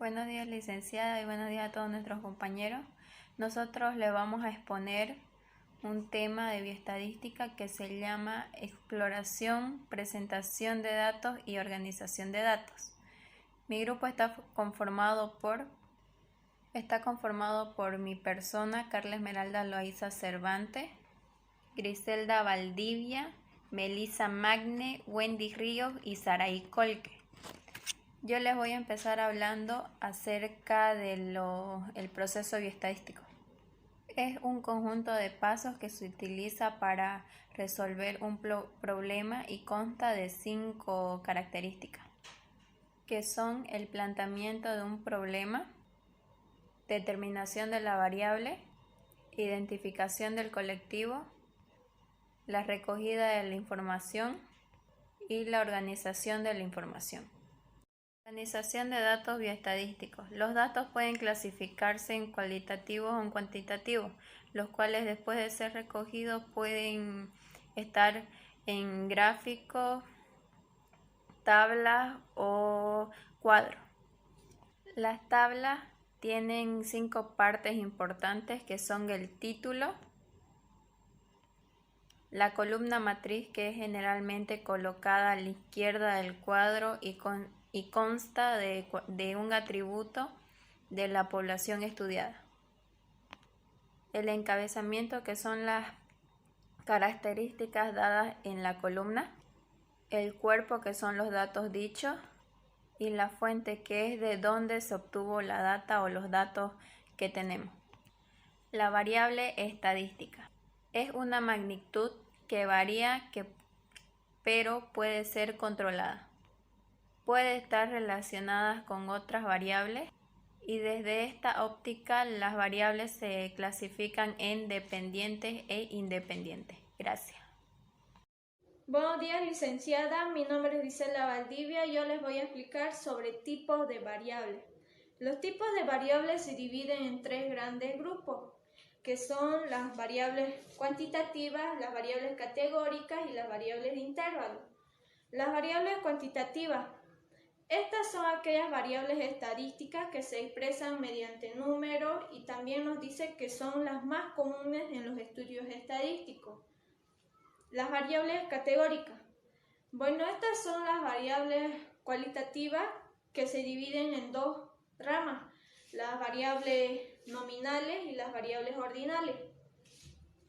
Buenos días, licenciada, y buenos días a todos nuestros compañeros. Nosotros le vamos a exponer un tema de bioestadística que se llama exploración, presentación de datos y organización de datos. Mi grupo está conformado por mi persona, Carla Esmeralda Loaiza Cervantes, Griselda Valdivia, Melissa Magne, Wendy Ríos y Saraí Colque. Yo les voy a empezar hablando acerca del proceso bioestadístico. Es un conjunto de pasos que se utiliza para resolver un problema y consta de 5 características, que son el planteamiento de un problema, determinación de la variable, identificación del colectivo, la recogida de la información y la organización de la información. Organización de datos bioestadísticos. Los datos pueden clasificarse en cualitativos o en cuantitativos, los cuales después de ser recogidos pueden estar en gráficos, tablas o cuadros. Las tablas tienen 5 partes importantes que son el título, la columna matriz, que es generalmente colocada a la izquierda del cuadro y consta de un atributo de la población estudiada. El encabezamiento, que son las características dadas en la columna. El cuerpo, que son los datos dichos. Y la fuente, que es de donde se obtuvo la data o los datos que tenemos. La variable estadística es una magnitud que varía, pero puede ser controlada. Puede estar relacionada con otras variables y desde esta óptica las variables se clasifican en dependientes e independientes. Gracias. Buenos días, licenciada. Mi nombre es Griselda Valdivia y yo les voy a explicar sobre tipos de variables. Los tipos de variables se dividen en 3 grandes grupos, que son las variables cuantitativas, las variables categóricas y las variables de intervalo. Las variables cuantitativas. Estas son aquellas variables estadísticas que se expresan mediante números y también nos dice que son las más comunes en los estudios estadísticos. Las variables categóricas. Bueno, estas son las variables cualitativas que se dividen en 2 ramas, las variables nominales y las variables ordinales.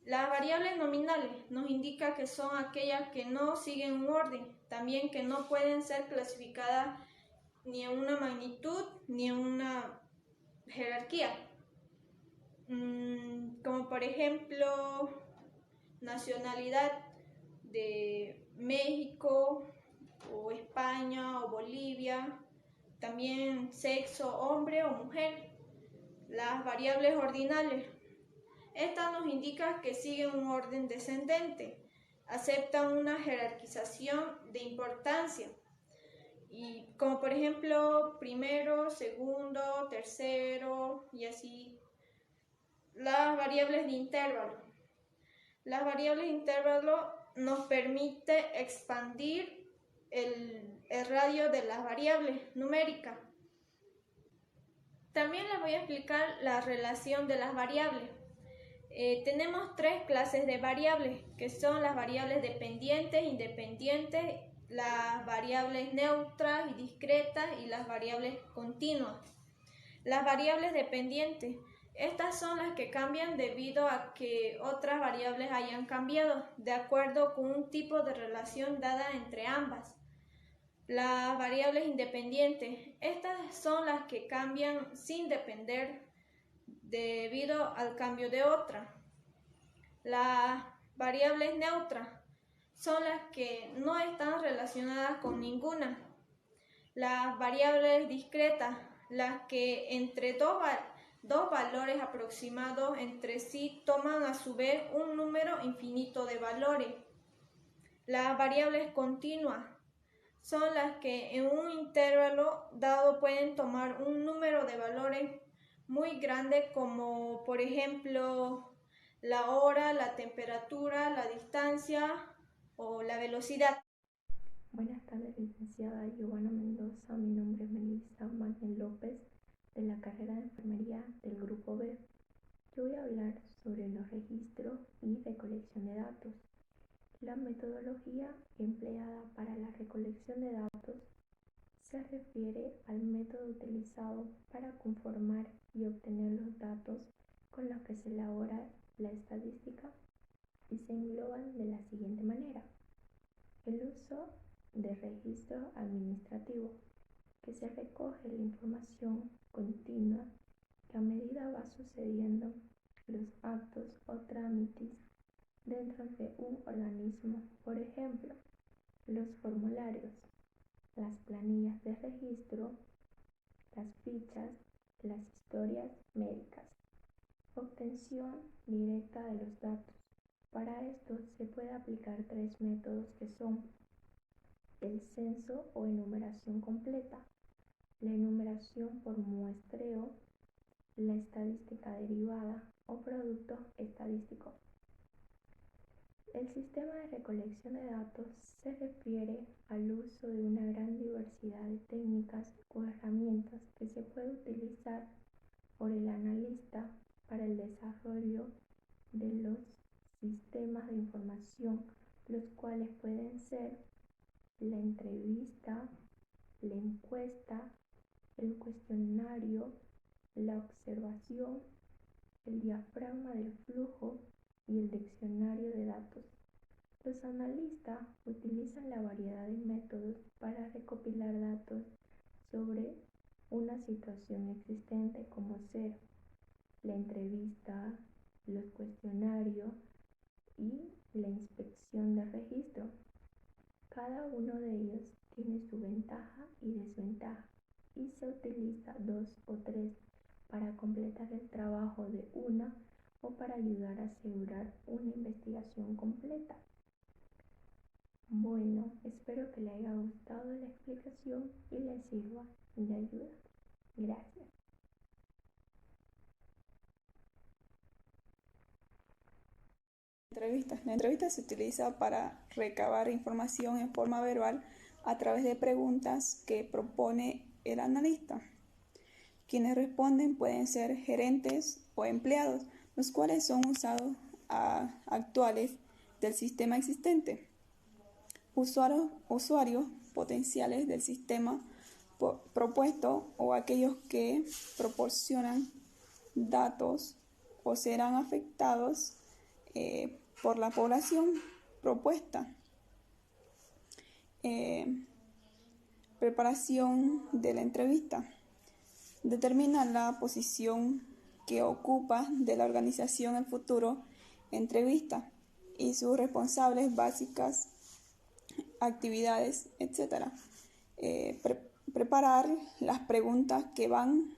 Las variables nominales nos indican que son aquellas que no siguen un orden, también que no pueden ser clasificadas ni en una magnitud ni en una jerarquía, como por ejemplo nacionalidad de México o España o Bolivia, también sexo, hombre o mujer. Las variables ordinales, estas nos indican que siguen un orden descendente, aceptan una jerarquización de importancia, y como por ejemplo primero, segundo, tercero y así. Las variables de intervalo. Las variables de intervalo nos permite expandir el radio de las variables numéricas. También les voy a explicar la relación de las variables. Tenemos 3 clases de variables, que son las variables dependientes, independientes, las variables neutras y discretas y las variables continuas. Las variables dependientes, estas son las que cambian debido a que otras variables hayan cambiado, de acuerdo con un tipo de relación dada entre ambas. Las variables independientes, estas son las que cambian sin depender debido al cambio de otra. Las variables neutras son las que no están relacionadas con ninguna. Las variables discretas, las que entre dos valores aproximados entre sí toman a su vez un número infinito de valores. Las variables continuas son las que en un intervalo dado pueden tomar un número de valores muy grande, como por ejemplo la hora, la temperatura, la distancia o la velocidad. Buenas tardes, licenciada Giovanna Mendoza. Mi nombre es Melissa Magne López. de la carrera de enfermería del grupo B. Yo voy a hablar sobre los registros y recolección de datos. La metodología empleada para la recolección de datos se refiere al método utilizado para conformar y obtener los datos con los que se elabora la estadística y se engloban de la siguiente manera. El uso de registro administrativo, que se recoge la información continua que a medida va sucediendo los actos o trámites dentro de un organismo, por ejemplo, los formularios, las planillas de registro, las fichas, las historias médicas. Obtención directa de los datos. Para esto se puede aplicar tres métodos que son el censo o enumeración completa, la enumeración por muestreo, la estadística derivada o producto estadístico. El sistema de recolección de datos se refiere al uso de una gran diversidad de técnicas o herramientas que se puede utilizar por el analista para el desarrollo de los sistemas de información, los cuales pueden ser la entrevista, la encuesta, el cuestionario, la observación, el diafragma del flujo y el diccionario de datos. Los analistas utilizan la variedad de métodos para recopilar datos sobre una situación existente, como ser la entrevista, los cuestionarios y la inspección de registro. Cada uno de ellos tiene su ventaja y desventaja y se utiliza 2 o 3 para completar el trabajo de una o para ayudar a asegurar una investigación completa. Bueno, espero que le haya gustado la explicación y le sirva de ayuda. Gracias. La entrevista se utiliza para recabar información en forma verbal a través de preguntas que propone el analista. Quienes responden pueden ser gerentes o empleados, los cuales son usados actuales del sistema existente. Usuarios potenciales del sistema propuesto o aquellos que proporcionan datos o serán afectados por la población propuesta. Preparación de la entrevista. Determina la posición que ocupa de la organización el futuro entrevista y sus responsables básicas, actividades, etc. Preparar las preguntas que van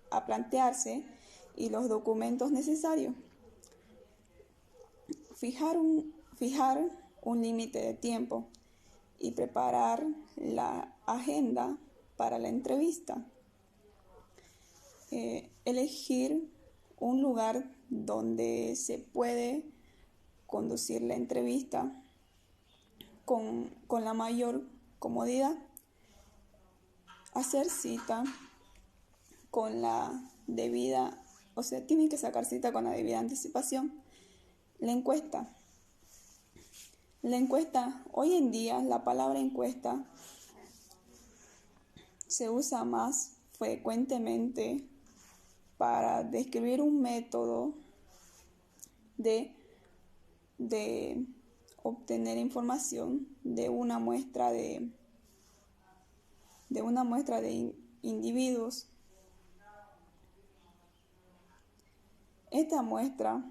a plantearse y los documentos necesarios. Fijar un límite de tiempo y preparar la agenda para la entrevista. Elegir un lugar donde se puede conducir la entrevista con la mayor comodidad. Hacer cita con la debida, tienen que sacar cita con la debida anticipación. La encuesta. Hoy en día la palabra encuesta se usa más frecuentemente para describir un método de obtener información de una muestra de individuos. Esta muestra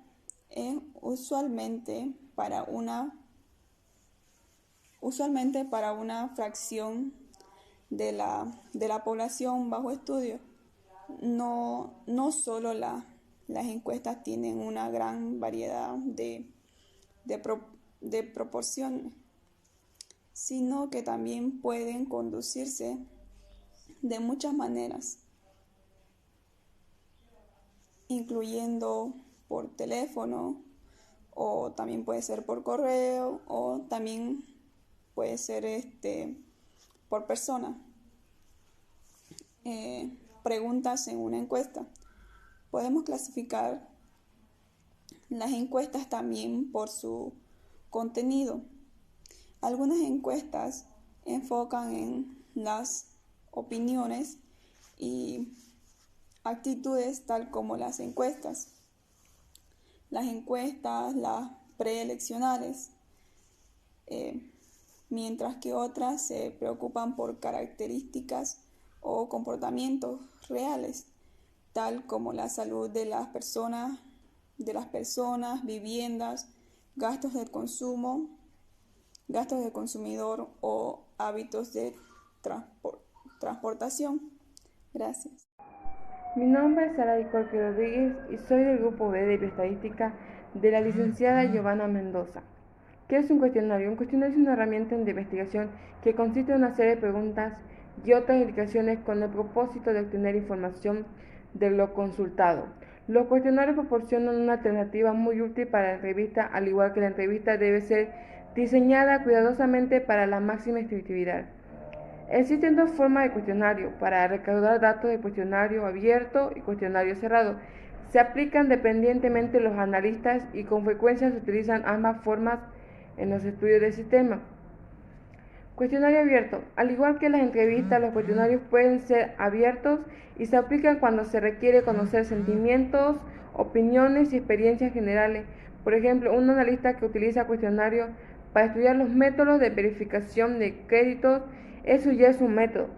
es usualmente para una fracción de la población bajo estudio. No solo las encuestas tienen una gran variedad de proporciones, sino que también pueden conducirse de muchas maneras, incluyendo por teléfono, o también puede ser por correo, o también puede ser por persona. preguntas en una encuesta. Podemos clasificar las encuestas también por su contenido. Algunas encuestas enfocan en las opiniones y actitudes tal como las encuestas las preeleccionales, mientras que otras se preocupan por características o comportamientos reales, tal como la salud de las personas, viviendas, gastos de consumo, gastos del consumidor o hábitos de transportación. Gracias. Mi nombre es Saray Colque Rodríguez y soy del Grupo B de Bioestadística de la licenciada Giovanna Mendoza. ¿Qué es un cuestionario? Un cuestionario es una herramienta de investigación que consiste en una serie de preguntas y otras indicaciones con el propósito de obtener información de lo consultado. Los cuestionarios proporcionan una alternativa muy útil para la entrevista, al igual que la entrevista debe ser diseñada cuidadosamente para la máxima efectividad. Existen dos formas de cuestionario para recaudar datos de cuestionario abierto y cuestionario cerrado. Se aplican dependientemente los analistas y con frecuencia se utilizan ambas formas en los estudios del sistema. Cuestionario abierto. Al igual que las entrevistas, los cuestionarios pueden ser abiertos y se aplican cuando se requiere conocer sentimientos, opiniones y experiencias generales. Por ejemplo, un analista que utiliza cuestionario para estudiar los métodos de verificación de créditos, eso ya es un método,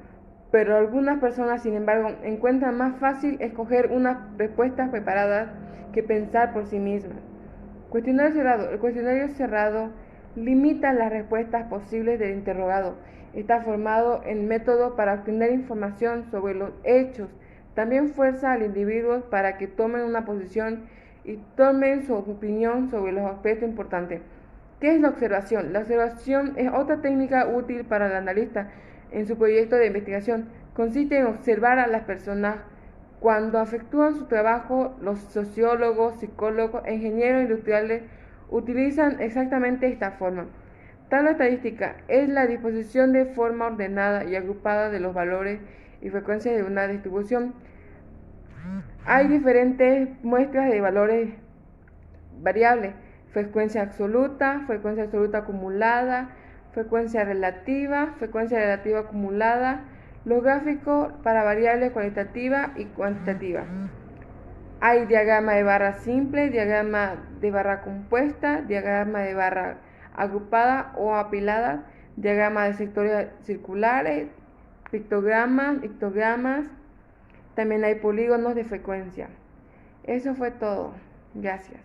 pero algunas personas, sin embargo, encuentran más fácil escoger unas respuestas preparadas que pensar por sí mismas. Cuestionario cerrado. El cuestionario cerrado limita las respuestas posibles del interrogado. Está formado en método para obtener información sobre los hechos. También fuerza al individuo para que tomen una posición y tomen su opinión sobre los aspectos importantes. ¿Qué es la observación? La observación es otra técnica útil para el analista en su proyecto de investigación. Consiste en observar a las personas cuando efectúan su trabajo. Los sociólogos, psicólogos e ingenieros industriales utilizan exactamente esta forma. Tabla estadística es la disposición de forma ordenada y agrupada de los valores y frecuencias de una distribución. Hay diferentes muestras de valores variables: frecuencia absoluta acumulada, frecuencia relativa acumulada. Los gráficos para variables cualitativa y cuantitativa. Hay diagrama de barra simple, diagrama de barra compuesta, diagrama de barra agrupada o apilada, diagrama de sectores circulares, pictogramas. También hay polígonos de frecuencia. Eso fue todo. Gracias.